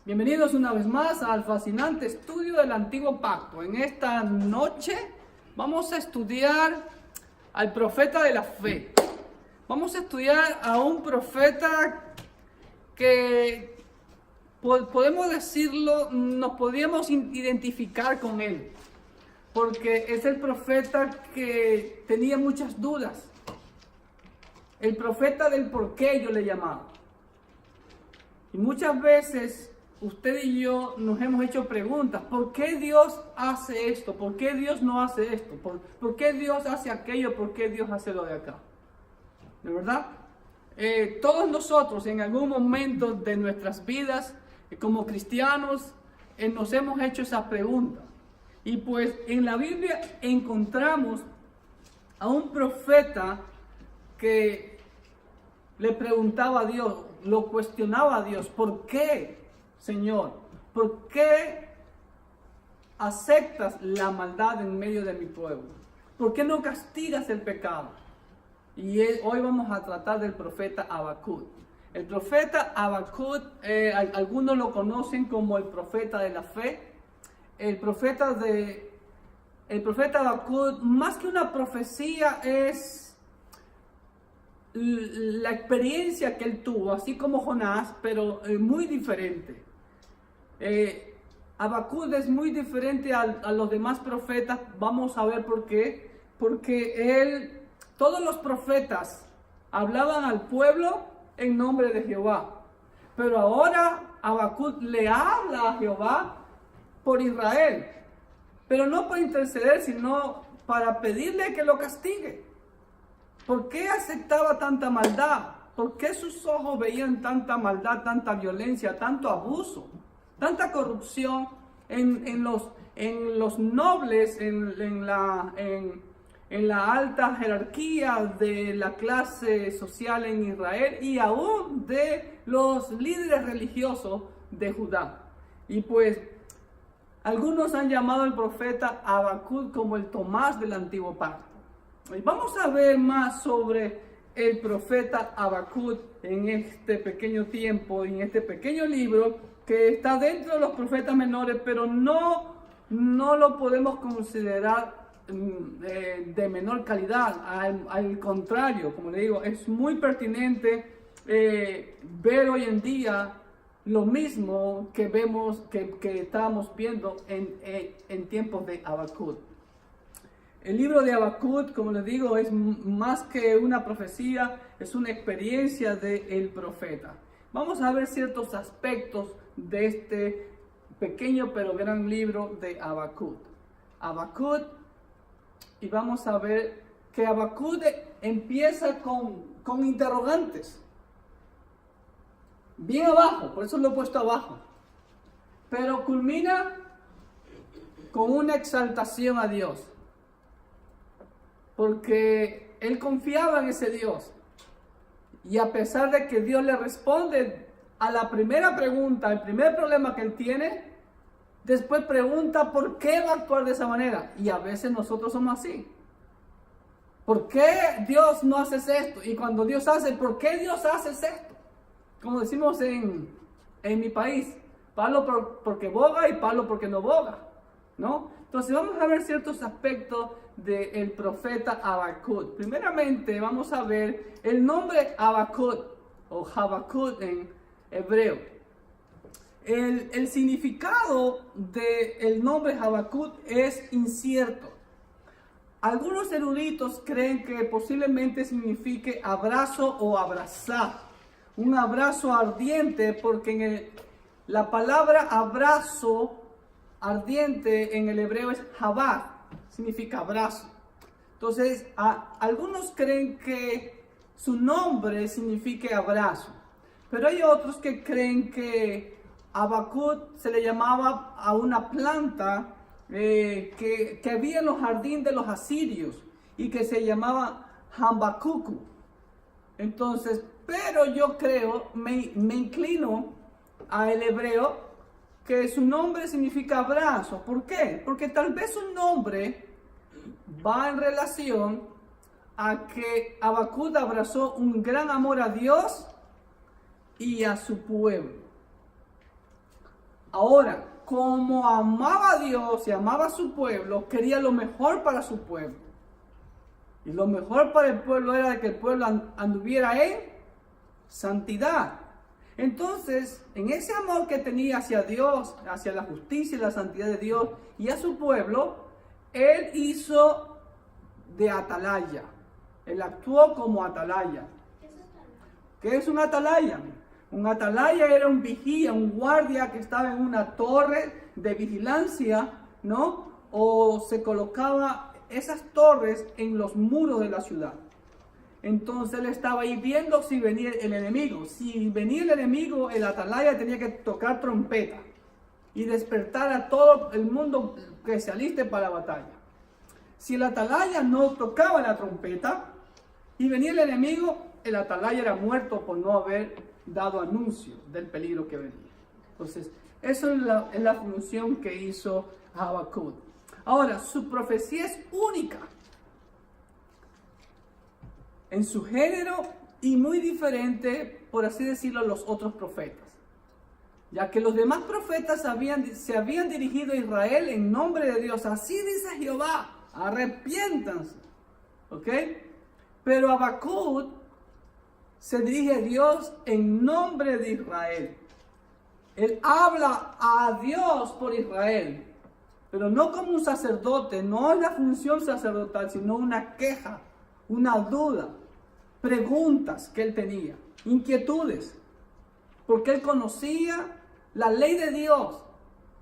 Bienvenidos una vez más al fascinante estudio del Antiguo Pacto. En esta noche vamos a estudiar al profeta de la fe. Vamos a estudiar a un profeta que podemos decirlo, nos podríamos identificar con él, porque es el profeta que tenía muchas dudas. El profeta del por qué yo le llamaba. Y muchas veces usted y yo nos hemos hecho preguntas. ¿Por qué Dios hace esto? ¿Por qué Dios no hace esto? ¿Por qué Dios hace aquello? ¿Por qué Dios hace lo de acá? ¿De verdad? Todos nosotros en algún momento de nuestras vidas como cristianos nos hemos hecho esa pregunta. Y pues en la Biblia encontramos a un profeta que le preguntaba a Dios, lo cuestionaba a Dios: ¿por qué, Señor? ¿Por qué aceptas la maldad en medio de mi pueblo? ¿Por qué no castigas el pecado? Y hoy vamos a tratar del profeta Habacuc. El profeta Habacuc, algunos lo conocen como el profeta de la fe. El profeta Habacuc, más que una profecía, es la experiencia que él tuvo, así como Jonás, pero muy diferente. Habacuc es muy diferente a los demás profetas. Vamos a ver por qué. Porque todos los profetas hablaban al pueblo en nombre de Jehová, pero ahora Habacuc le habla a Jehová por Israel, pero no para interceder, sino para pedirle que lo castigue. ¿Por qué aceptaba tanta maldad? ¿Por qué sus ojos veían tanta maldad, tanta violencia, tanto abuso, tanta corrupción en los nobles, en la alta jerarquía de la clase social en Israel y aún de los líderes religiosos de Judá? Y pues algunos han llamado al profeta Habacuc como el Tomás del Antiguo Pacto. Y vamos a ver más sobre el profeta Habacuc en este pequeño tiempo, en este pequeño libro que está dentro de los profetas menores, pero no lo podemos considerar de menor calidad. Al contrario, como le digo, es muy pertinente ver hoy en día lo mismo que vemos, que estábamos viendo en tiempos de Habacuc. El libro de Habacuc, como les digo, es más que una profecía, es una experiencia del profeta. Vamos a ver ciertos aspectos de este pequeño pero gran libro de Habacuc. Y vamos a ver que Habacuc empieza con interrogantes. Bien abajo, por eso lo he puesto abajo. Pero culmina con una exaltación a Dios. Porque él confiaba en ese Dios. Y a pesar de que Dios le responde a la primera pregunta, el primer problema que él tiene, después pregunta por qué va a actuar de esa manera. Y a veces nosotros somos así. ¿Por qué Dios no hace esto? Y cuando Dios hace, ¿por qué Dios hace esto? Como decimos en mi país, palo porque boga y palo porque no boga, ¿no? Entonces vamos a ver ciertos aspectos del profeta Habacuc. Primeramente vamos a ver el nombre Habacuc o Habacuc en hebreo. El significado del nombre Habacuc es incierto. Algunos eruditos creen que posiblemente signifique abrazo o abrazar. Un abrazo ardiente, porque la palabra abrazo ardiente en el hebreo es Habad, significa abrazo. Entonces, algunos creen que su nombre signifique abrazo, pero hay otros que creen que Habacuc se le llamaba a una planta que había en los jardines de los asirios y que se llamaba Habacucu. Entonces, pero yo creo, me inclino al hebreo, que su nombre significa abrazo. ¿Por qué? Porque tal vez su nombre va en relación a que Habacuc abrazó un gran amor a Dios y a su pueblo. Ahora, como amaba a Dios y amaba a su pueblo, quería lo mejor para su pueblo. Y lo mejor para el pueblo era que el pueblo anduviera en santidad. Entonces, en ese amor que tenía hacia Dios, hacia la justicia y la santidad de Dios y a su pueblo, él hizo de atalaya. Él actuó como atalaya. ¿Qué es un atalaya? Un atalaya era un vigía, un guardia que estaba en una torre de vigilancia, ¿no? O se colocaba esas torres en los muros de la ciudad. Entonces él estaba ahí viendo si venía el enemigo. Si venía el enemigo, el atalaya tenía que tocar trompeta y despertar a todo el mundo que se aliste para la batalla. Si el atalaya no tocaba la trompeta y venía el enemigo, el atalaya era muerto por no haber dado anuncio del peligro que venía. Entonces, eso es la función que hizo Habacuc. Ahora, su profecía es única en su género y muy diferente, por así decirlo, a los otros profetas. Ya que los demás profetas se habían dirigido a Israel en nombre de Dios. Así dice Jehová, arrepiéntanse. ¿Ok? Pero Habacuc se dirige a Dios en nombre de Israel. Él habla a Dios por Israel, pero no como un sacerdote, no es la función sacerdotal, sino una queja, una duda, preguntas que él tenía, inquietudes, porque él conocía la ley de Dios.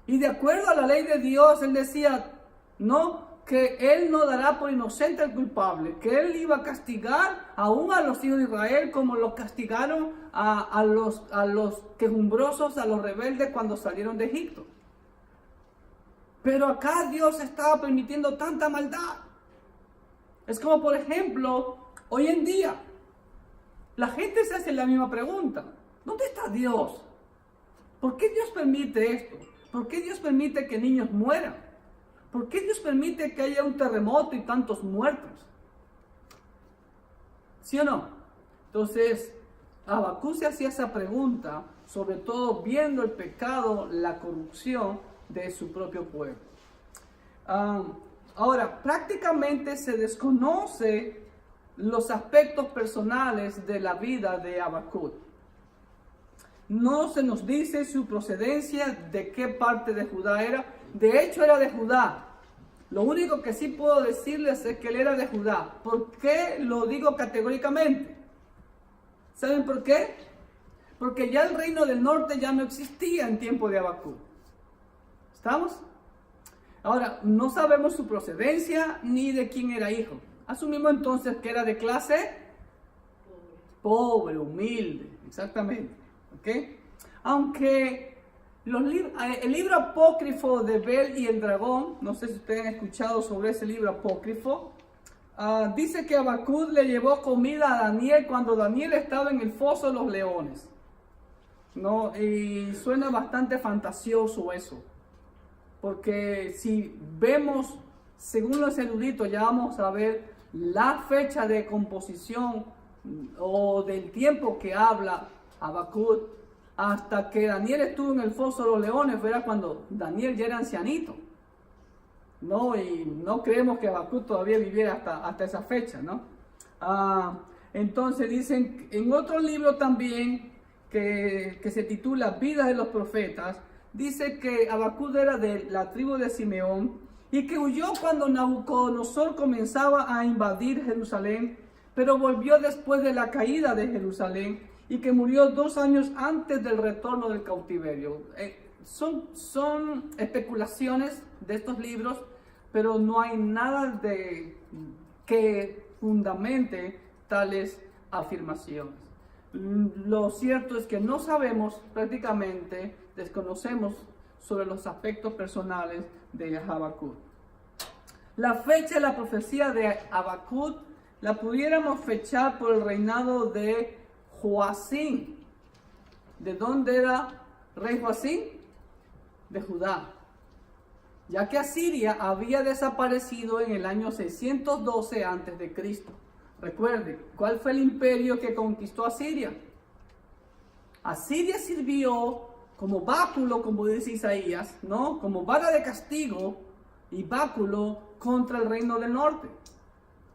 Y de acuerdo a la ley de Dios, él decía, no, que él no dará por inocente al culpable, que él iba a castigar aún a los hijos de Israel como lo castigaron a los quejumbrosos, a los rebeldes cuando salieron de Egipto. Pero acá Dios estaba permitiendo tanta maldad. Es como, por ejemplo, hoy en día, la gente se hace la misma pregunta. ¿Dónde está Dios? ¿Por qué Dios permite esto? ¿Por qué Dios permite que niños mueran? ¿Por qué Dios permite que haya un terremoto y tantos muertos? ¿Sí o no? Entonces, Habacuc se hacía esa pregunta, sobre todo viendo el pecado, la corrupción de su propio pueblo. Ahora, prácticamente se desconoce los aspectos personales de la vida de Habacuc. No se nos dice su procedencia, de qué parte de Judá era. De hecho, era de Judá. Lo único que sí puedo decirles es que él era de Judá. ¿Por qué lo digo categóricamente? ¿Saben por qué? Porque ya el reino del norte ya no existía en tiempo de Habacuc. ¿Estamos? Ahora, no sabemos su procedencia ni de quién era hijo. Asumimos entonces que era de clase pobre, humilde, exactamente. ¿Ok? Aunque el libro apócrifo de Bel y el dragón, no sé si ustedes han escuchado sobre ese libro apócrifo, dice que Habacuc le llevó comida a Daniel cuando Daniel estaba en el foso de los leones. ¿No? Y suena bastante fantasioso eso, porque si vemos, según los eruditos, ya vamos a ver la fecha de composición o del tiempo que habla Habacuc, hasta que Daniel estuvo en el foso de los leones, era cuando Daniel ya era ancianito, ¿no? Y no creemos que Habacuc todavía viviera hasta esa fecha, ¿no? Entonces dicen, en otro libro también, que se titula Vida de los Profetas, dice que Habacuc era de la tribu de Simeón y que huyó cuando Nabucodonosor comenzaba a invadir Jerusalén, pero volvió después de la caída de Jerusalén, y que murió 2 años antes del retorno del cautiverio. Son especulaciones de estos libros, pero no hay nada que fundamente tales afirmaciones. Lo cierto es que no sabemos, prácticamente desconocemos sobre los aspectos personales de Habacuc. La fecha de la profecía de Habacuc la pudiéramos fechar por el reinado de Joacim. ¿De dónde era rey Joacim? De Judá. Ya que Asiria había desaparecido en el año 612 a.C. Recuerde, ¿cuál fue el imperio que conquistó Asiria? Asiria sirvió como báculo, como dice Isaías, ¿no? Como vara de castigo y báculo contra el reino del norte.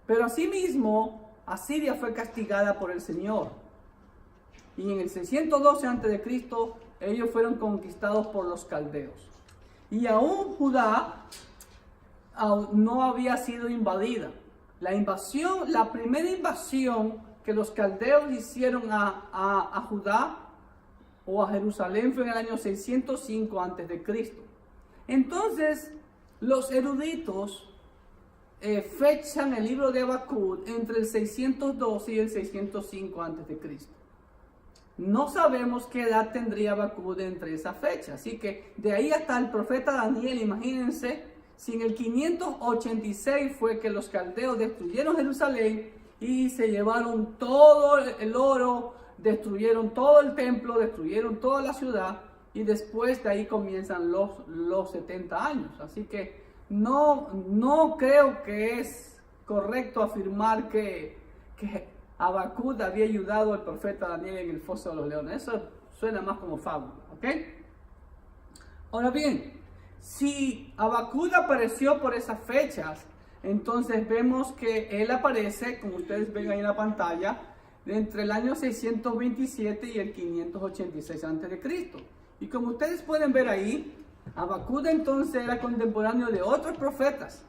Pero asimismo, Asiria fue castigada por el Señor. Y en el 612 a.C., ellos fueron conquistados por los caldeos. Y aún Judá no había sido invadida. La primera invasión que los caldeos hicieron a Judá o a Jerusalén fue en el año 605 a.C. Entonces, los eruditos fechan el libro de Habacuc entre el 612 y el 605 a.C. No sabemos qué edad tendría Habacuc entre esa fecha, así que de ahí hasta el profeta Daniel, imagínense, si en el 586 fue que los caldeos destruyeron Jerusalén y se llevaron todo el oro, destruyeron todo el templo, destruyeron toda la ciudad, y después de ahí comienzan los 70 años. Así que no creo que es correcto afirmar que Habacuc había ayudado al profeta Daniel en el foso de los leones. Eso suena más como fábula, ¿ok? Ahora bien, si Habacuc apareció por esas fechas, entonces vemos que él aparece, como ustedes ven ahí en la pantalla, entre el año 627 y el 586 a.C. Y como ustedes pueden ver ahí, Habacuc entonces era contemporáneo de otros profetas.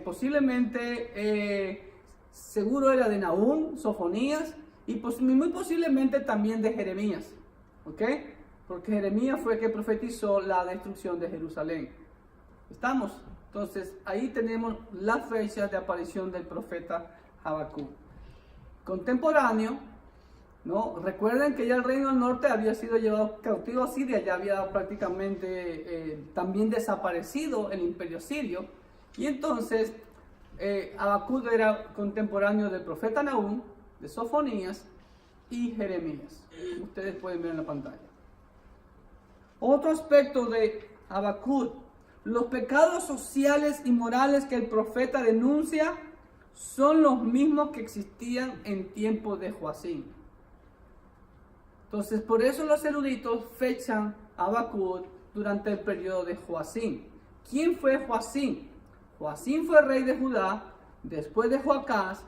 Posiblemente, seguro era de Nahum, Sofonías, y muy posiblemente también de Jeremías. ¿Ok? Porque Jeremías fue el que profetizó la destrucción de Jerusalén. ¿Estamos? Entonces, ahí tenemos las fechas de aparición del profeta Habacuc. Contemporáneo, ¿no? Recuerden que ya el reino del norte había sido llevado cautivo a Siria, ya había prácticamente también desaparecido el imperio sirio. Y entonces, Habacuc era contemporáneo del profeta Nahum, de Sofonías y Jeremías. Ustedes pueden ver en la pantalla. Otro aspecto de Habacuc: los pecados sociales y morales que el profeta denuncia son los mismos que existían en tiempos de Joacim. Entonces, por eso los eruditos fechan a Habacuc durante el periodo de Joacim. ¿Quién fue Joacim? Joacim fue rey de Judá, después de Joacás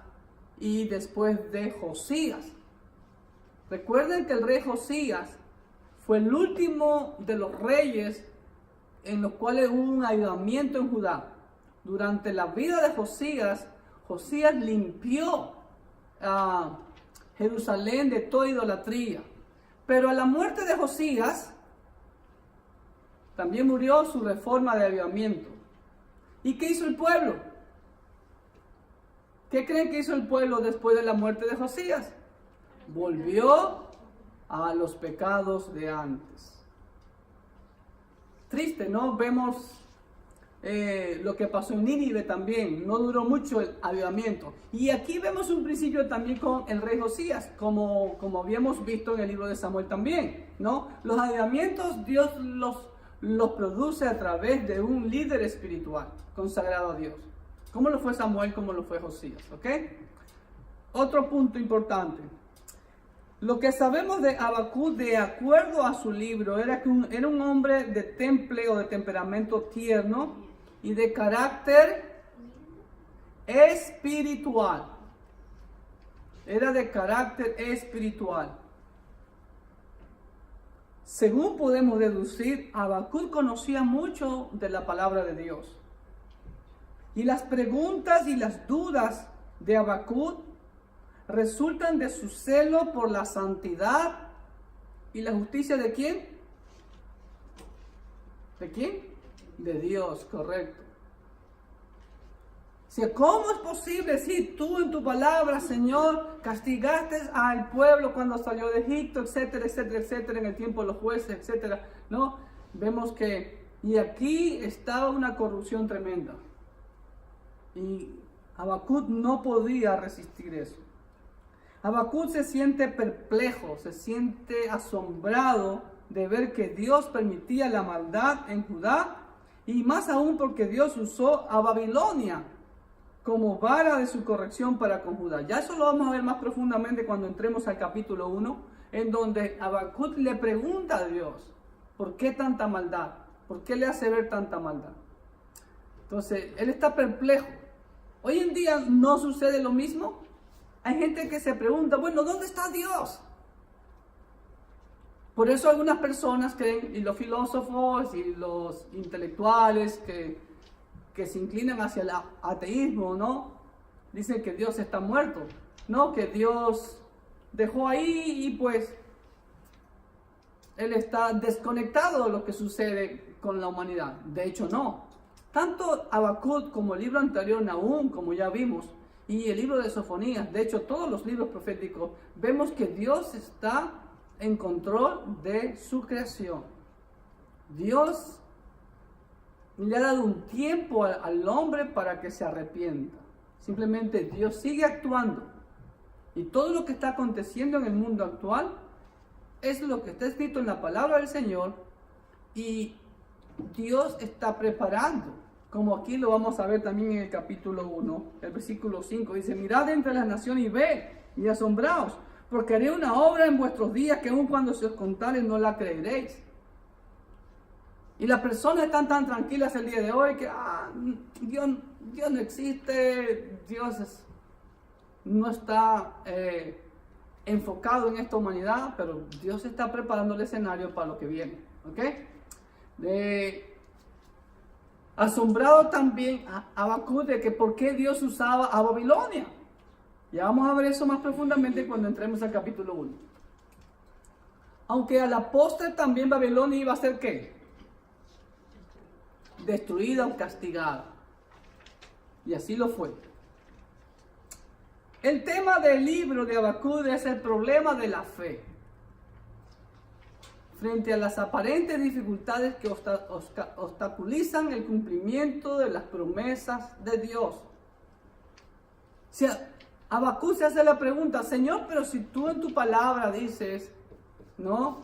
y después de Josías. Recuerden que el rey Josías fue el último de los reyes en los cuales hubo un avivamiento en Judá. Durante la vida de Josías, Josías limpió a Jerusalén de toda idolatría. Pero a la muerte de Josías, también murió su reforma de avivamiento. ¿Y qué hizo el pueblo? ¿Qué creen que hizo el pueblo después de la muerte de Josías? Volvió a los pecados de antes. Triste, ¿no? Vemos lo que pasó en Nínive también. No duró mucho el avivamiento. Y aquí vemos un principio también con el rey Josías, como habíamos visto en el libro de Samuel también, ¿no? Los avivamientos Dios los produce a través de un líder espiritual consagrado a Dios. Como lo fue Samuel, como lo fue Josías, ¿ok? Otro punto importante. Lo que sabemos de Habacuc, de acuerdo a su libro, era que era un hombre de temple o de temperamento tierno y de carácter espiritual. Era de carácter espiritual. Según podemos deducir, Habacuc conocía mucho de la palabra de Dios. Y las preguntas y las dudas de Habacuc resultan de su celo por la santidad y la justicia ¿de quién? ¿De quién? De Dios, correcto. O sea, ¿cómo es posible si tú en tu palabra, Señor, castigaste al pueblo cuando salió de Egipto, etcétera, etcétera, etcétera, en el tiempo de los jueces, etcétera? ¿No? Vemos que, y aquí estaba una corrupción tremenda. Y Habacuc no podía resistir eso. Habacuc se siente perplejo, se siente asombrado de ver que Dios permitía la maldad en Judá, y más aún porque Dios usó a Babilonia como vara de su corrección para con Judá. Ya eso lo vamos a ver más profundamente cuando entremos al capítulo 1, en donde Habacuc le pregunta a Dios, ¿Por qué tanta maldad? ¿Por qué le hace ver tanta maldad? Entonces, él está perplejo. Hoy en día no sucede lo mismo. Hay gente que se pregunta, bueno, ¿dónde está Dios? Por eso algunas personas creen, y los filósofos y los intelectuales que se inclinan hacia el ateísmo, ¿no? Dicen que Dios está muerto, ¿no? Que Dios dejó ahí y pues Él está desconectado de lo que sucede con la humanidad. De hecho, no. Tanto Habacuc como el libro anterior, Nahum, como ya vimos, y el libro de Sofonías, de hecho todos los libros proféticos, vemos que Dios está en control de su creación. Dios le ha dado un tiempo al hombre para que se arrepienta. Simplemente Dios sigue actuando. Y todo lo que está aconteciendo en el mundo actual es lo que está escrito en la palabra del Señor. Y Dios está preparando. Como aquí lo vamos a ver también en el capítulo 1, el versículo 5. Dice, mirad entre las naciones y ved y asombraos, porque haré una obra en vuestros días que aun cuando se os contare no la creeréis. Y las personas están tan tranquilas el día de hoy que Dios no existe, no está enfocado en esta humanidad, pero Dios está preparando el escenario para lo que viene. ¿Ok? Asombrado también a Habacuc de que por qué Dios usaba a Babilonia. Ya vamos a ver eso más profundamente cuando entremos al capítulo 1. Aunque a la postre también Babilonia iba a ser ¿qué? Destruida o castigada. Y así lo fue. El tema del libro de Habacuc es el problema de la fe. Frente a las aparentes dificultades que obstaculizan el cumplimiento de las promesas de Dios. O sea, Habacuc se hace la pregunta, Señor, pero si tú en tu palabra dices, ¿no?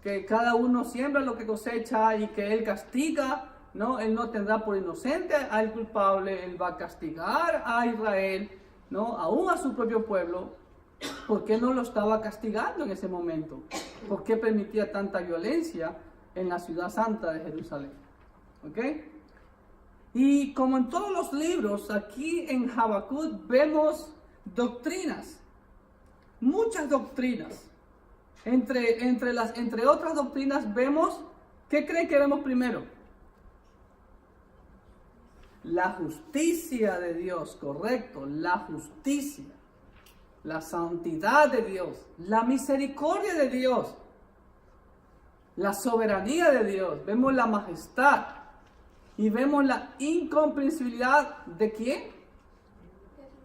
Que cada uno siembra lo que cosecha y que Él castiga, ¿no? Él no tendrá por inocente al culpable, Él va a castigar a Israel, ¿no? Aún a su propio pueblo. ¿Por qué no lo estaba castigando en ese momento? ¿Por qué permitía tanta violencia en la ciudad santa de Jerusalén? ¿Ok? Y como en todos los libros, aquí en Habacuc vemos doctrinas, muchas doctrinas. Entre otras doctrinas vemos, ¿qué creen que vemos primero? La justicia de Dios, correcto, la justicia. La santidad de Dios, la misericordia de Dios, la soberanía de Dios, vemos la majestad y vemos la incomprensibilidad de ¿quién?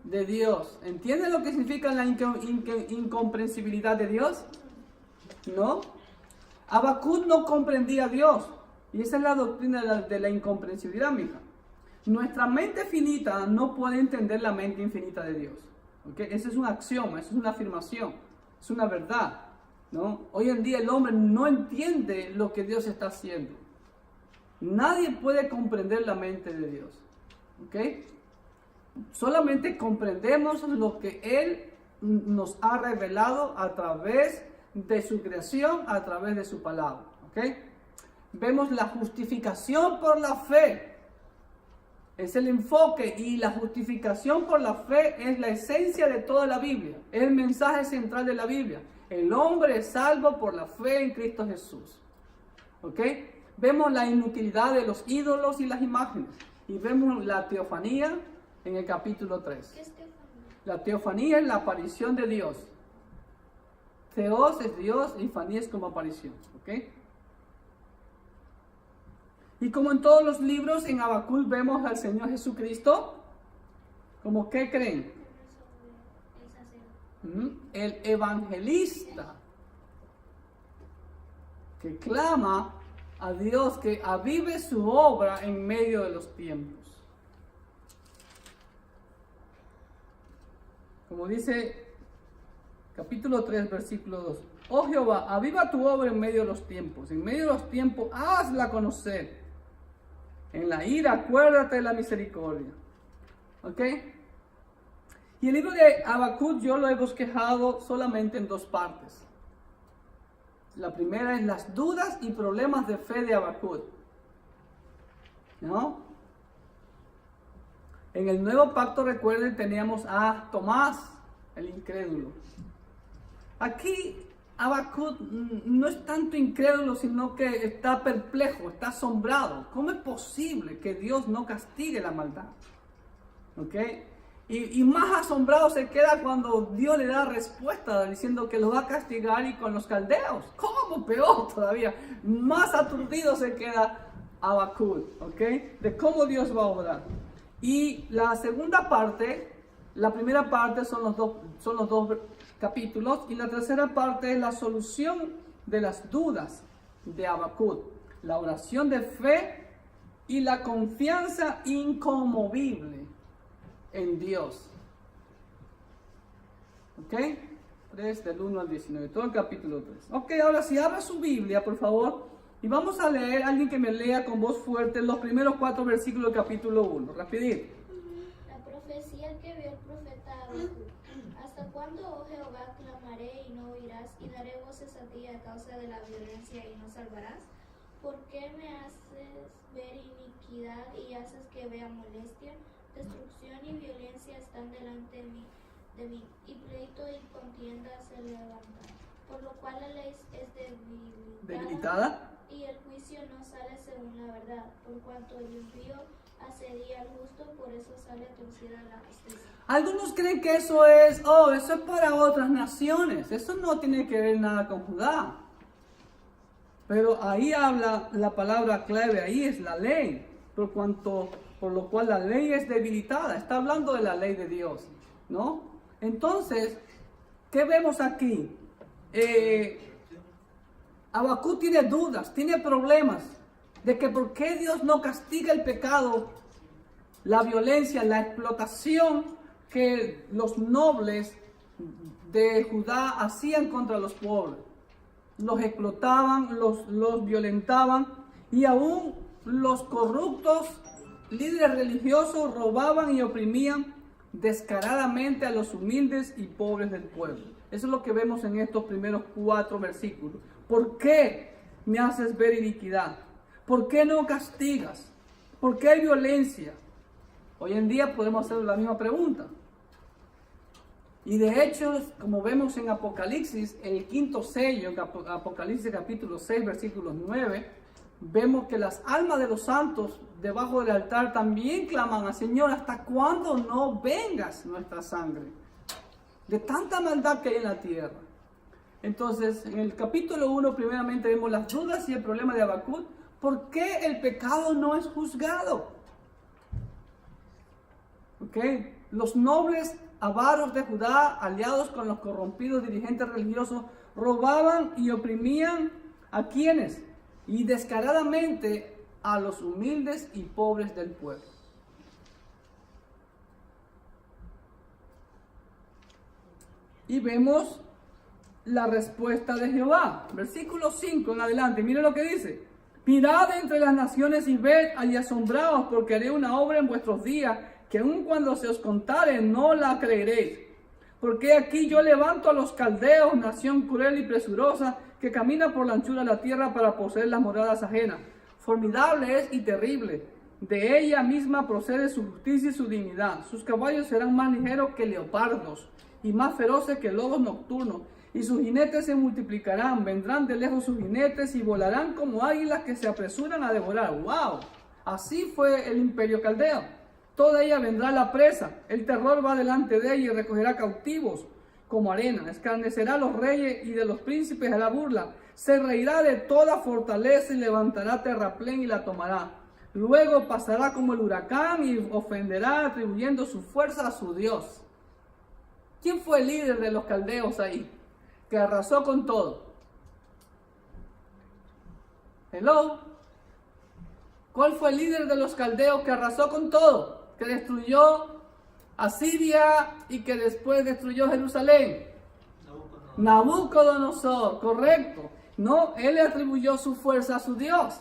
De Dios. ¿Entienden lo que significa la incomprensibilidad de Dios? ¿No? Habacuc no comprendía a Dios y esa es la doctrina de la incomprensibilidad, mija. Nuestra mente finita no puede entender la mente infinita de Dios. ¿Okay? Ese es un axioma, eso es una afirmación, es una verdad, ¿no? Hoy en día el hombre no entiende lo que Dios está haciendo. Nadie puede comprender la mente de Dios. ¿Okay? Solamente comprendemos lo que Él nos ha revelado a través de su creación, a través de su palabra. ¿Okay? Vemos la justificación por la fe. Es el enfoque y la justificación por la fe es la esencia de toda la Biblia. Es el mensaje central de la Biblia. El hombre es salvo por la fe en Cristo Jesús. ¿Ok? Vemos la inutilidad de los ídolos y las imágenes. Y vemos la teofanía en el capítulo 3. ¿Qué es teofanía? La teofanía es la aparición de Dios. Theos es Dios y fanía es como aparición. ¿Ok? Y como en todos los libros, en Habacuc vemos al Señor Jesucristo, ¿como qué creen? El evangelista, que clama a Dios que avive su obra en medio de los tiempos. Como dice capítulo 3, versículo 2. Oh Jehová, aviva tu obra en medio de los tiempos. En medio de los tiempos, hazla conocer. En la ira, acuérdate de la misericordia. ¿Ok? Y el libro de Habacuc yo lo he bosquejado solamente en dos partes. La primera es las dudas y problemas de fe de Habacuc, ¿no? En el nuevo pacto, recuerden, teníamos a Tomás, el incrédulo. Aquí Habacuc no es tanto incrédulo, sino que está perplejo, está asombrado. ¿Cómo es posible que Dios no castigue la maldad? ¿Ok? Y más asombrado se queda cuando Dios le da respuesta diciendo que lo va a castigar y con los caldeos. ¿Cómo? Peor todavía. Más aturdido se queda Habacuc, ¿ok? De cómo Dios va a obrar. Y la segunda parte, la primera parte son los dos capítulos, y la tercera parte es la solución de las dudas de Habacuc, la oración de fe y la confianza inconmovible en Dios. ¿Ok? 3 del 1 al 19, todo el capítulo 3. Ok, ahora si abra su Biblia, por favor, y vamos a leer, alguien que me lea con voz fuerte los primeros 4 versículos del capítulo 1, rapidito. La profecía que vio el profeta Habacuc. ¿Hasta cuándo, oh Jehová, clamaré y no oirás, y daré voces a ti a causa de la violencia y no salvarás? ¿Por qué me haces ver iniquidad y haces que vea molestia? Destrucción y violencia están delante de mí, y pleito y contienda se levantan. Por lo cual la ley es debilitada, y el juicio no sale según la verdad. Por cuanto el impío asedia al justo, por eso sale torcida la justicia. Algunos creen que eso es para otras naciones. Eso no tiene que ver nada con Judá. Pero ahí habla la palabra clave, ahí es la ley. Por lo cual la ley es debilitada. Está hablando de la ley de Dios, ¿no? Entonces, ¿qué vemos aquí? Habacuc tiene dudas, tiene problemas de que por qué Dios no castiga el pecado, la violencia, la explotación que los nobles de Judá hacían contra los pobres. Los explotaban, los violentaban, y aún los corruptos líderes religiosos robaban y oprimían descaradamente a los humildes y pobres del pueblo. Eso es lo que vemos en estos primeros 4 versículos. ¿Por qué me haces ver iniquidad? ¿Por qué no castigas? ¿Por qué hay violencia? Hoy en día podemos hacer la misma pregunta. Y de hecho, como vemos en Apocalipsis, el 5º sello, en Apocalipsis capítulo 6, versículos 9, vemos que las almas de los santos debajo del altar también claman al Señor: ¿hasta cuándo no vengas nuestra sangre? De tanta maldad que hay en la tierra. Entonces, en el capítulo 1, primeramente vemos las dudas y el problema de Habacuc. ¿Por qué el pecado no es juzgado? ¿Ok? Los nobles avaros de Judá, aliados con los corrompidos dirigentes religiosos, robaban y oprimían ¿a quiénes? Y descaradamente a los humildes y pobres del pueblo. Y vemos la respuesta de Jehová. Versículo 5 en adelante, miren lo que dice: mirad entre las naciones y ved y asombraos, porque haré una obra en vuestros días, que aun cuando se os contare no la creeréis. Porque aquí yo levanto a los caldeos, nación cruel y presurosa, que camina por la anchura de la tierra para poseer las moradas ajenas. Formidable es y terrible. De ella misma procede su justicia y su dignidad. Sus caballos serán más ligeros que leopardos y más feroces que lobos nocturnos. Y sus jinetes se multiplicarán. Vendrán de lejos sus jinetes y volarán como águilas que se apresuran a devorar. ¡Wow! Así fue el imperio caldeo. Toda ella vendrá la presa. El terror va delante de ella y recogerá cautivos como arena. Escarnecerá a los reyes y de los príncipes a la burla. Se reirá de toda fortaleza y levantará terraplén y la tomará. Luego pasará como el huracán y ofenderá, atribuyendo su fuerza a su Dios. ¿Quién fue el líder de los caldeos ahí? Que arrasó con todo. Hello. ¿Cuál fue el líder de los caldeos que arrasó con todo? Que destruyó a Siria y que después destruyó Jerusalén. Nabucodonosor, correcto. No, él le atribuyó su fuerza a su Dios.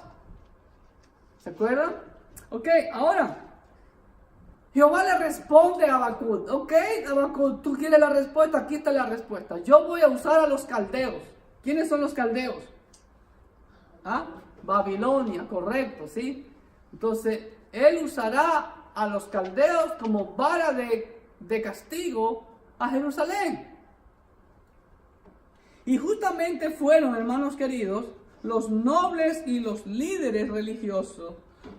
¿Se acuerdan? Ok, ahora Jehová le responde a Habacuc. Ok, Habacuc, tú quieres la respuesta, aquí está la respuesta. Yo voy a usar a los caldeos. ¿Quiénes son los caldeos? ¿Ah? Babilonia, correcto, ¿sí? Entonces, Él usará a los caldeos como vara de castigo a Jerusalén. Y justamente fueron, hermanos queridos, los nobles y los líderes religiosos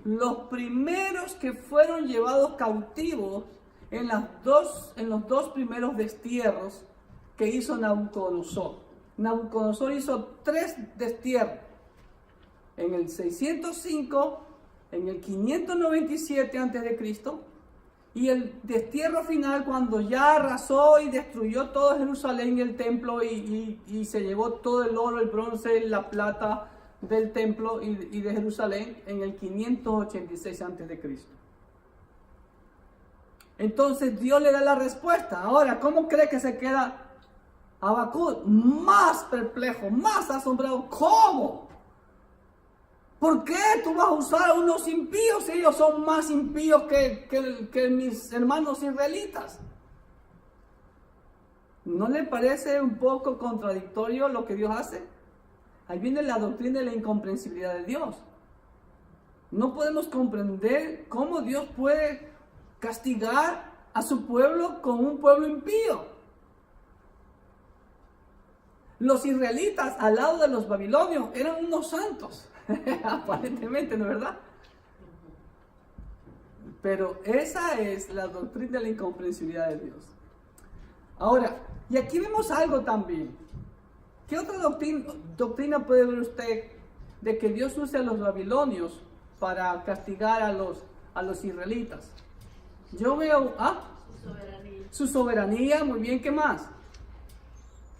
los primeros que fueron llevados cautivos en los dos primeros destierros que hizo Nabucodonosor. Nabucodonosor hizo 3 destierros. En el 605, en el 597 a.C. y el destierro final cuando ya arrasó y destruyó todo Jerusalén y el templo y se llevó todo el oro, el bronce, la plata del templo y de Jerusalén en el 586 a.C. Entonces Dios le da la respuesta. Ahora, ¿cómo cree que se queda Habacuc? Más perplejo, más asombrado. ¿Cómo? ¿Por qué tú vas a usar a unos impíos? Ellos son más impíos que mis hermanos israelitas. ¿No le parece un poco contradictorio lo que Dios hace? Ahí viene la doctrina de la incomprensibilidad de Dios. No podemos comprender cómo Dios puede castigar a su pueblo con un pueblo impío. Los israelitas al lado de los babilonios eran unos santos. Aparentemente, ¿no es verdad? Pero esa es la doctrina de la incomprensibilidad de Dios. Ahora, y aquí vemos algo también. ¿Qué otra doctrina puede ver usted de que Dios use a los babilonios para castigar a los israelitas? Yo veo su soberanía, muy bien, ¿qué más?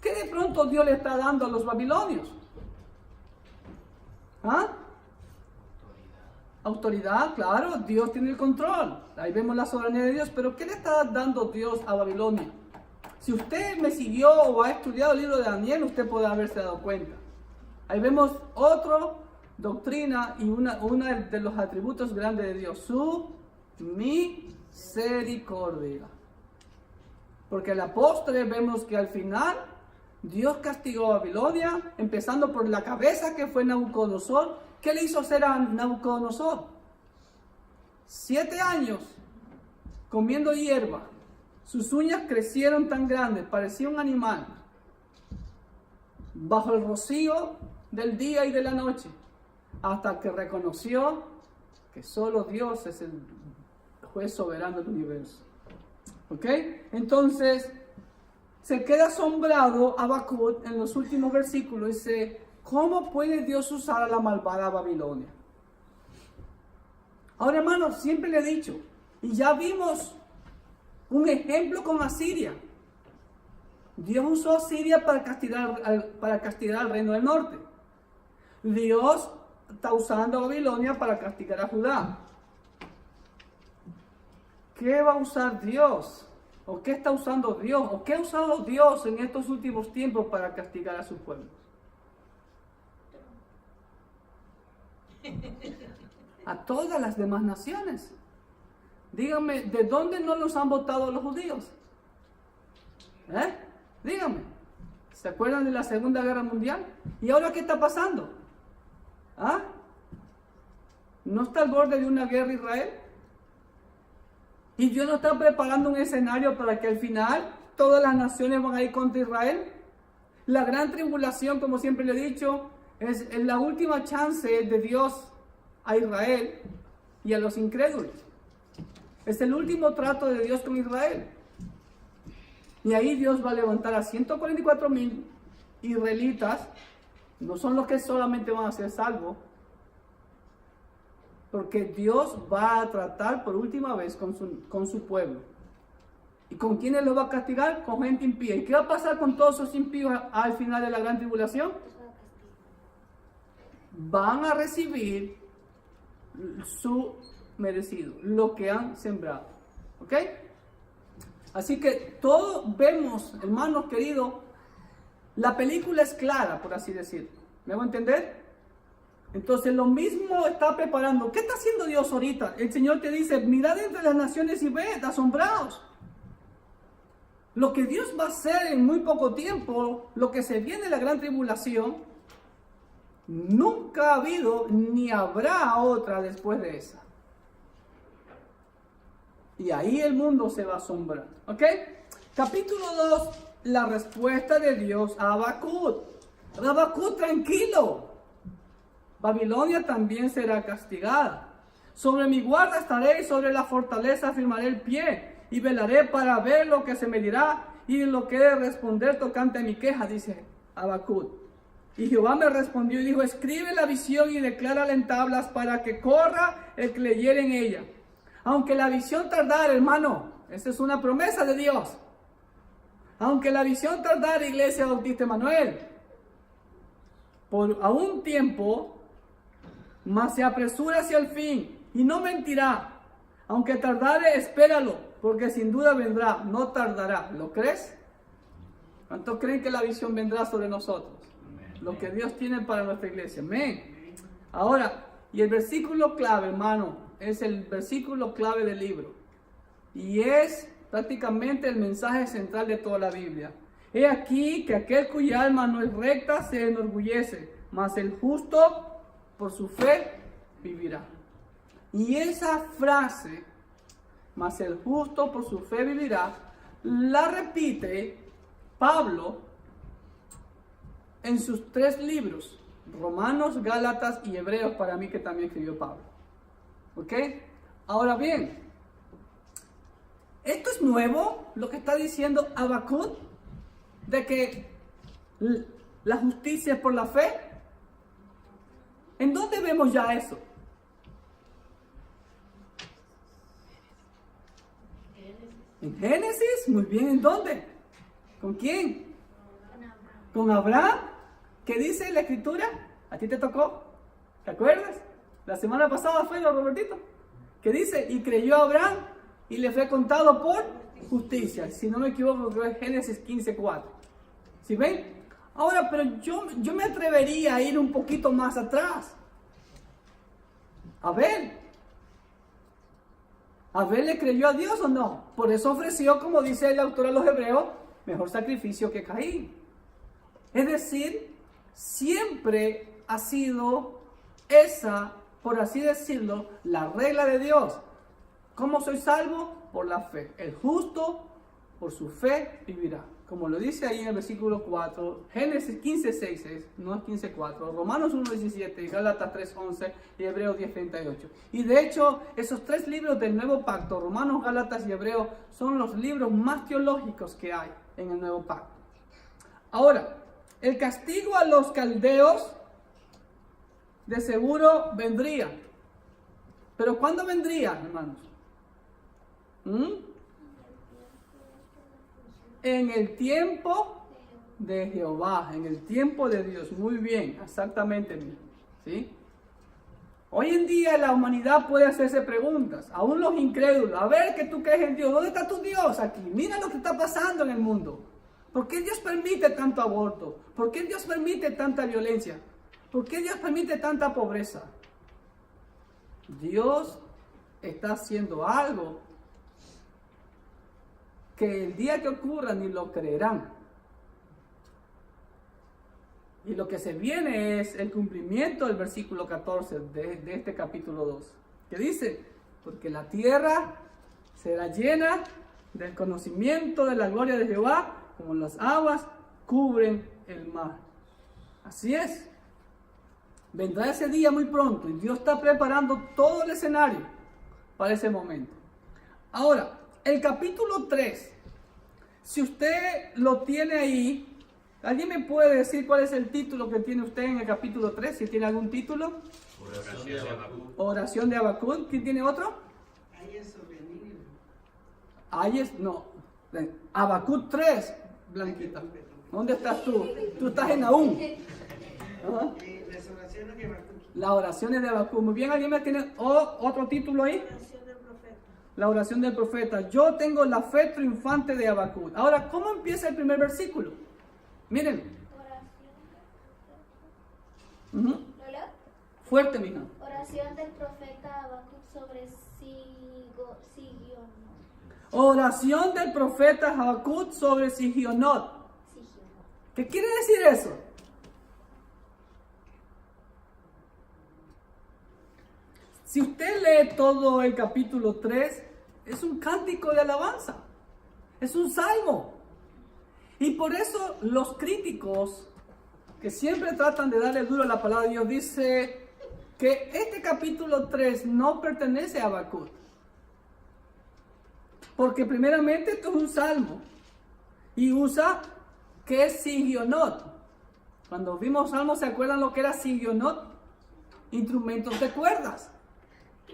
¿Qué de pronto Dios le está dando a los babilonios? ¿Ah? Autoridad, claro, Dios tiene el control. Ahí vemos la soberanía de Dios, pero ¿qué le está dando Dios a Babilonia? Si usted me siguió o ha estudiado el libro de Daniel, usted puede haberse dado cuenta. Ahí vemos otra doctrina y una de los atributos grandes de Dios, su misericordia. Porque a la postre vemos que al final Dios castigó a Babilonia, empezando por la cabeza que fue Nabucodonosor. ¿Qué le hizo hacer a Nabucodonosor? 7 años comiendo hierba. Sus uñas crecieron tan grandes, parecía un animal. Bajo el rocío del día y de la noche. Hasta que reconoció que solo Dios es el juez soberano del universo. ¿Ok? Entonces, se queda asombrado Habacuc en los últimos versículos y dice, ¿cómo puede Dios usar a la malvada Babilonia? Ahora, hermanos, siempre le he dicho, y ya vimos un ejemplo con Asiria. Dios usó a Asiria para castigar al reino del norte. Dios está usando a Babilonia para castigar a Judá. ¿Qué va a usar Dios? ¿O qué está usando Dios? ¿O qué ha usado Dios en estos últimos tiempos para castigar a su pueblo? A todas las demás naciones. Díganme, ¿de dónde no los han votado los judíos? Díganme. ¿Se acuerdan de la Segunda Guerra Mundial? ¿Y ahora qué está pasando? ¿No está al borde de una guerra Israel? ¿Y Dios no está preparando un escenario para que al final todas las naciones van a ir contra Israel? La gran tribulación, como siempre le he dicho, es la última chance de Dios a Israel y a los incrédulos. Es el último trato de Dios con Israel. Y ahí Dios va a levantar a 144,000 israelitas. No son los que solamente van a ser salvos. Porque Dios va a tratar por última vez con su pueblo. ¿Y con quiénes lo va a castigar? Con gente impía. ¿Y qué va a pasar con todos esos impíos al final de la gran tribulación? Van a recibir su merecido, lo que han sembrado. ¿Ok? Así que todos vemos, hermanos queridos, la película es clara, por así decirlo. ¿Me hago entender? Entonces lo mismo está preparando. ¿Qué está haciendo Dios ahorita? El Señor te dice, mirad entre las naciones y ved, asombraos. lo que Dios va a hacer en muy poco tiempo, lo que se viene de la gran tribulación, nunca ha habido ni habrá otra después de esa. Y ahí el mundo se va a asombrar. ¿Ok? Capítulo 2, la respuesta de Dios a Habacuc. Habacuc, tranquilo. Babilonia también será castigada. Sobre mi guarda estaré y sobre la fortaleza firmaré el pie. Y velaré para ver lo que se me dirá y lo que he de responder tocante a mi queja, dice Habacuc. Y Jehová me respondió y dijo, escribe la visión y declárala en tablas para que corra el que leyere en ella. Aunque la visión tardara, hermano, esa es una promesa de Dios. Aunque la visión tardara, Iglesia Bautista Emanuel, por a un tiempo, mas se apresura hacia el fin y no mentirá. Aunque tardare, espéralo, porque sin duda vendrá, no tardará. ¿Lo crees? ¿Cuántos creen que la visión vendrá sobre nosotros? Lo que Dios tiene para nuestra iglesia. Amén. Ahora, y el versículo clave, hermano, es el versículo clave del libro. Y es prácticamente el mensaje central de toda la Biblia. He aquí que aquel cuya alma no es recta se enorgullece, mas el justo por su fe vivirá. Y esa frase, mas el justo por su fe vivirá, la repite Pablo en sus 3 libros, Romanos, Gálatas y Hebreos, para mí que también escribió Pablo. ¿Ok? Ahora bien, ¿esto es nuevo lo que está diciendo Habacuc? De que la justicia es por la fe. ¿En dónde vemos ya eso? En Génesis, muy bien, ¿en dónde? ¿Con quién? Con Abraham. ¿Qué dice la escritura? ¿A ti te tocó? ¿Te acuerdas? La semana pasada fue, ¿no, Robertito? ¿Qué dice? Y creyó a Abraham y le fue contado por justicia. Si no me equivoco, creo que es Génesis 15:4. ¿Sí ven? Ahora, pero yo me atrevería a ir un poquito más atrás. Abel le creyó a Dios o no. Por eso ofreció, como dice el autor a los Hebreos, mejor sacrificio que Caín. Es decir, siempre ha sido esa, por así decirlo, la regla de Dios. ¿Cómo soy salvo? Por la fe. El justo por su fe vivirá. Como lo dice ahí en el versículo 4, Génesis 15:6, no es 15:4, Romanos 1:17, Gálatas 3:11 y Hebreos 10:38. Y de hecho, esos 3 libros del Nuevo Pacto, Romanos, Gálatas y Hebreos, son los libros más teológicos que hay en el Nuevo Pacto. Ahora, el castigo a los caldeos de seguro vendría. ¿Pero cuándo vendría, hermanos? En el tiempo de Jehová, en el tiempo de Dios. Muy bien, exactamente. ¿Sí? Hoy en día la humanidad puede hacerse preguntas, aún los incrédulos. A ver, que tú crees en Dios, ¿dónde está tu Dios aquí? Mira lo que está pasando en el mundo. ¿Por qué Dios permite tanto aborto? ¿Por qué Dios permite tanta violencia? ¿Por qué Dios permite tanta pobreza? Dios está haciendo algo que el día que ocurra ni lo creerán. Y lo que se viene es el cumplimiento del versículo 14 de este capítulo 2, que dice, porque la tierra será llena del conocimiento de la gloria de Jehová, como las aguas cubren el mar. Así es. Vendrá ese día muy pronto y Dios está preparando todo el escenario para ese momento. Ahora, el capítulo 3, si usted lo tiene ahí, ¿alguien me puede decir cuál es el título que tiene usted en el capítulo 3? Si tiene algún título. Oración de Habacuc. Oración de Habacuc. ¿Quién tiene otro? Habacuc 3, Blanquita. ¿Dónde estás tú? Tú estás en Nahum. Ajá. Las oraciones de Habacuc. Las oraciones de Habacuc. Muy bien, ¿alguien me tiene otro título ahí? Oración del profeta. La oración del profeta. Yo tengo la fe triunfante de Habacuc. Ahora, ¿cómo empieza el primer versículo? Miren. ¿Lo leo? Fuerte, mija. Oración del profeta Habacuc sobre Sigón. Oración del profeta Habacuc sobre Sigionot. ¿Qué quiere decir eso? Si usted lee todo el capítulo 3, es un cántico de alabanza. Es un salmo. Y por eso los críticos que siempre tratan de darle duro a la palabra de Dios dice que este capítulo 3 no pertenece a Habacuc. Porque primeramente esto es un salmo. Y usa que es Sigionot. Cuando vimos salmos, ¿se acuerdan lo que era Sigionot? Instrumentos de cuerdas.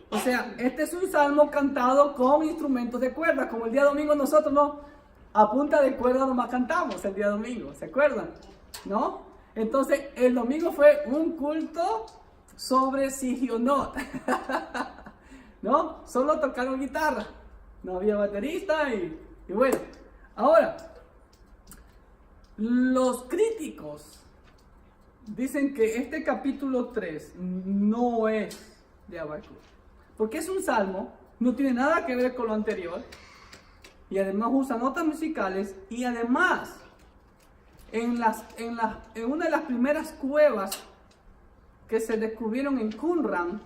O sea, este es un salmo cantado con instrumentos de cuerdas. Como el día domingo nosotros no, a punta de cuerda nomás cantamos el día domingo. ¿Se acuerdan? ¿No? Entonces, el domingo fue un culto sobre Sigionot. ¿No? Solo tocaron guitarra. No había baterista y bueno. Ahora, los críticos dicen que este capítulo 3 no es de Habacuc. Porque es un salmo, no tiene nada que ver con lo anterior. Y además usa notas musicales. Y además, en una de las primeras cuevas que se descubrieron en Qumran,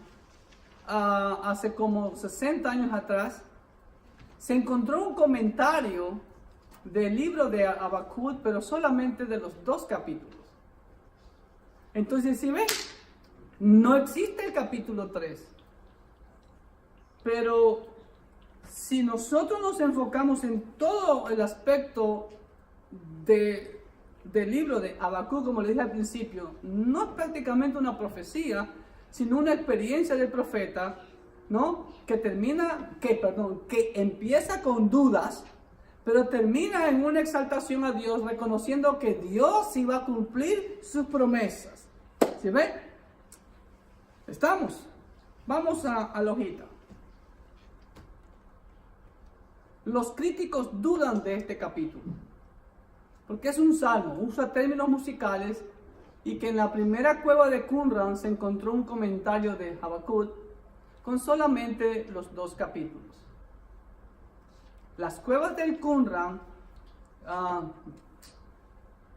hace como 60 años atrás, se encontró un comentario del libro de Habacuc, pero solamente de los 2 capítulos. Entonces, si ven, no existe el capítulo 3. Pero si nosotros nos enfocamos en todo el aspecto del libro de Habacuc, como les dije al principio, no es prácticamente una profecía, sino una experiencia del profeta, ¿no? Que empieza con dudas, pero termina en una exaltación a Dios, reconociendo que Dios iba a cumplir sus promesas. ¿Sí ven? ¿Estamos? Vamos a la hojita. Los críticos dudan de este capítulo, porque es un salmo, usa términos musicales, y que en la primera cueva de Qumran se encontró un comentario de Habacuc con solamente los 2 capítulos. Las cuevas del Qumran,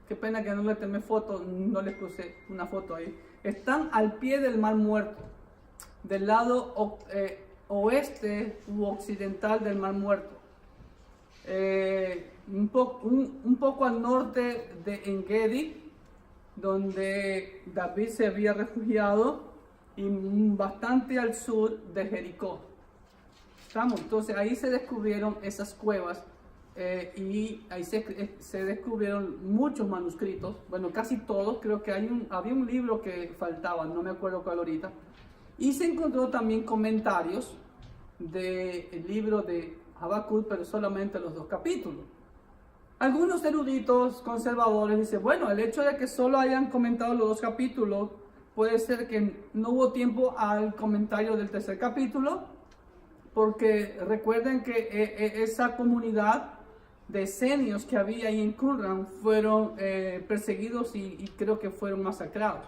qué pena que no le tomé foto, no les puse una foto ahí, están al pie del Mar Muerto, del lado oeste u occidental del Mar Muerto. Un poco al norte de En-Gedi, donde David se había refugiado, y bastante al sur de Jericó. Entonces ahí se descubrieron esas cuevas, y ahí se descubrieron muchos manuscritos, bueno, casi todos. Creo que había un libro que faltaba, no me acuerdo cuál ahorita, y se encontró también comentarios del libro de Habacuc, pero solamente los 2 capítulos. Algunos eruditos conservadores dicen, bueno, el hecho de que solo hayan comentado los 2 capítulos, puede ser que no hubo tiempo al comentario del 3er capítulo, porque recuerden que esa comunidad de esenios que había ahí en Qumran fueron perseguidos y creo que fueron masacrados.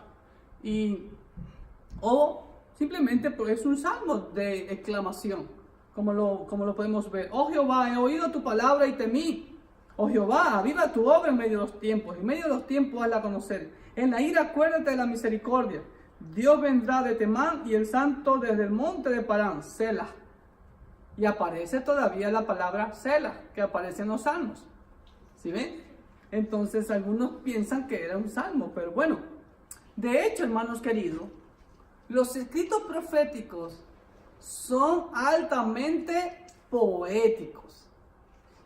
O simplemente pues, es un salmo de exclamación, como lo podemos ver. Oh Jehová, he oído tu palabra y temí. Oh Jehová, aviva tu obra en medio de los tiempos. En medio de los tiempos hazla conocer. En la ira acuérdate de la misericordia. Dios vendrá de Temán y el santo desde el monte de Parán. Selah. Y aparece todavía la palabra Selah, que aparece en los salmos. ¿Sí ven? Entonces algunos piensan que era un salmo, pero bueno. De hecho, hermanos queridos, los escritos proféticos son altamente poéticos.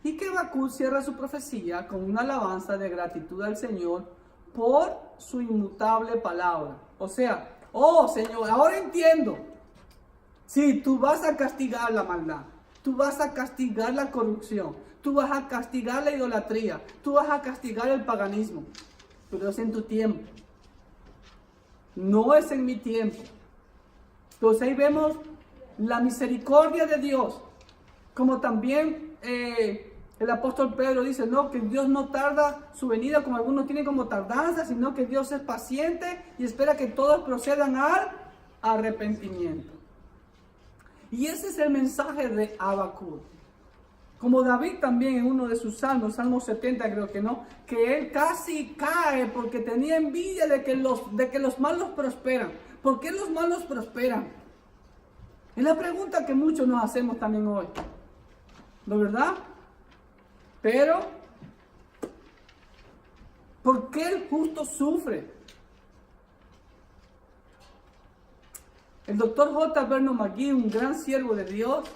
Y que Habacuc cierra su profecía con una alabanza de gratitud al Señor por su inmutable palabra. O sea, oh Señor, ahora entiendo. Sí, tú vas a castigar la maldad, tú vas a castigar la corrupción, tú vas a castigar la idolatría, tú vas a castigar el paganismo, pero es en tu tiempo, no es en mi tiempo. Entonces ahí vemos la misericordia de Dios, como también el apóstol Pedro dice, no, que Dios no tarda su venida como algunos tienen como tardanza, sino que Dios es paciente y espera que todos procedan al arrepentimiento. Y ese es el mensaje de Habacuc. Como David también en uno de sus salmos, Salmo 70 creo que no, que él casi cae porque tenía envidia de que los malos prosperan. ¿Por qué los malos prosperan? Es la pregunta que muchos nos hacemos también hoy. ¿No verdad? Pero, ¿por qué el justo sufre? El doctor J. Vernon McGee, un gran siervo de Dios,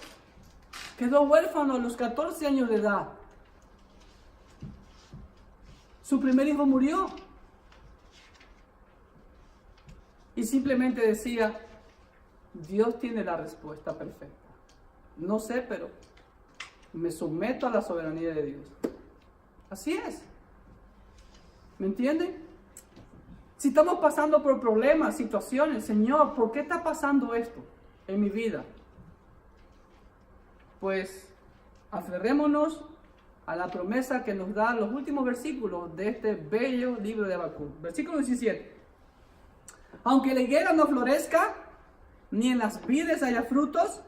quedó huérfano a los 14 años de edad. Su primer hijo murió. Y simplemente decía, Dios tiene la respuesta perfecta. No sé, pero me someto a la soberanía de Dios. Así es. ¿Me entienden? Si estamos pasando por problemas, situaciones, Señor, ¿por qué está pasando esto en mi vida? Pues aferrémonos a la promesa que nos da los últimos versículos de este bello libro de Habacuc. Versículo 17. Aunque la higuera no florezca, ni en las vides haya frutos,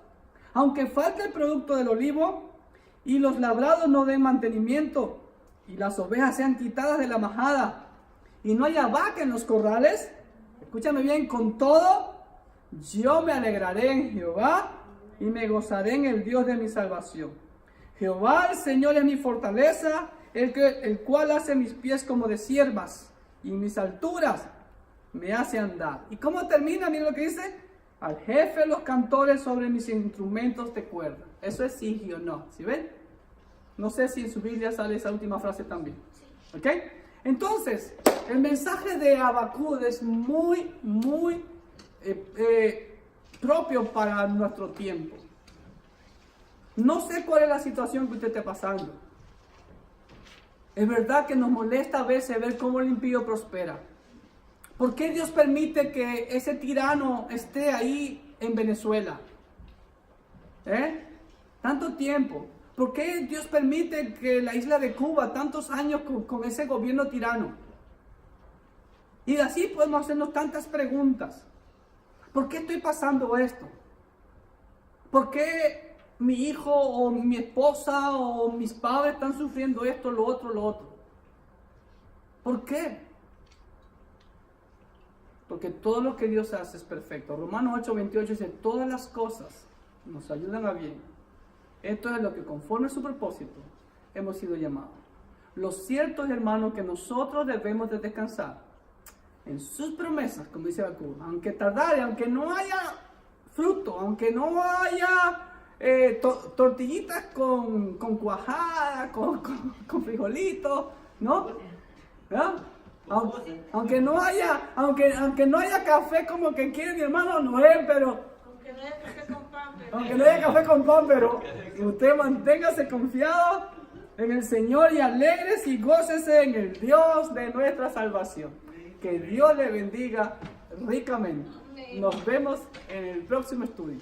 aunque falte el producto del olivo, y los labrados no den mantenimiento, y las ovejas sean quitadas de la majada, y no haya vaca en los corrales, escúchame bien, con todo, yo me alegraré en Jehová, y me gozaré en el Dios de mi salvación. Jehová el Señor es mi fortaleza, el cual hace mis pies como de ciervas, y mis alturas me hace andar. ¿Y cómo termina? Miren lo que dice. Al jefe de los cantores sobre mis instrumentos de cuerda. Eso es sí o no. ¿Sí ven? No sé si en su Biblia sale esa última frase también. ¿Ok? Entonces, el mensaje de Habacuc es muy propio para nuestro tiempo. No sé cuál es la situación que usted esté pasando. Es verdad que nos molesta a veces ver cómo el impío prospera. ¿Por qué Dios permite que ese tirano esté ahí en Venezuela? Tanto tiempo. ¿Por qué Dios permite que la isla de Cuba tantos años con ese gobierno tirano? Y así podemos hacernos tantas preguntas. ¿Por qué estoy pasando esto? ¿Por qué mi hijo o mi esposa o mis padres están sufriendo esto, lo otro? ¿Por qué? Porque todo lo que Dios hace es perfecto. Romanos 8:28 dice, todas las cosas nos ayudan a bien. Esto es lo que conforme a su propósito hemos sido llamados. Lo cierto es, hermano, que nosotros debemos de descansar en sus promesas, como dice Habacuc. Aunque tardare, aunque no haya fruto, aunque no haya tortillitas con cuajada, con frijolitos, ¿no? ¿Ah? Aunque no haya café como que quiere mi hermano Noel, pero Aunque no haya café con pan, pero... aunque no haya café con pan, pero usted manténgase confiado en el Señor y alegres y gócese en el Dios de nuestra salvación. Que Dios le bendiga ricamente. Nos vemos en el próximo estudio.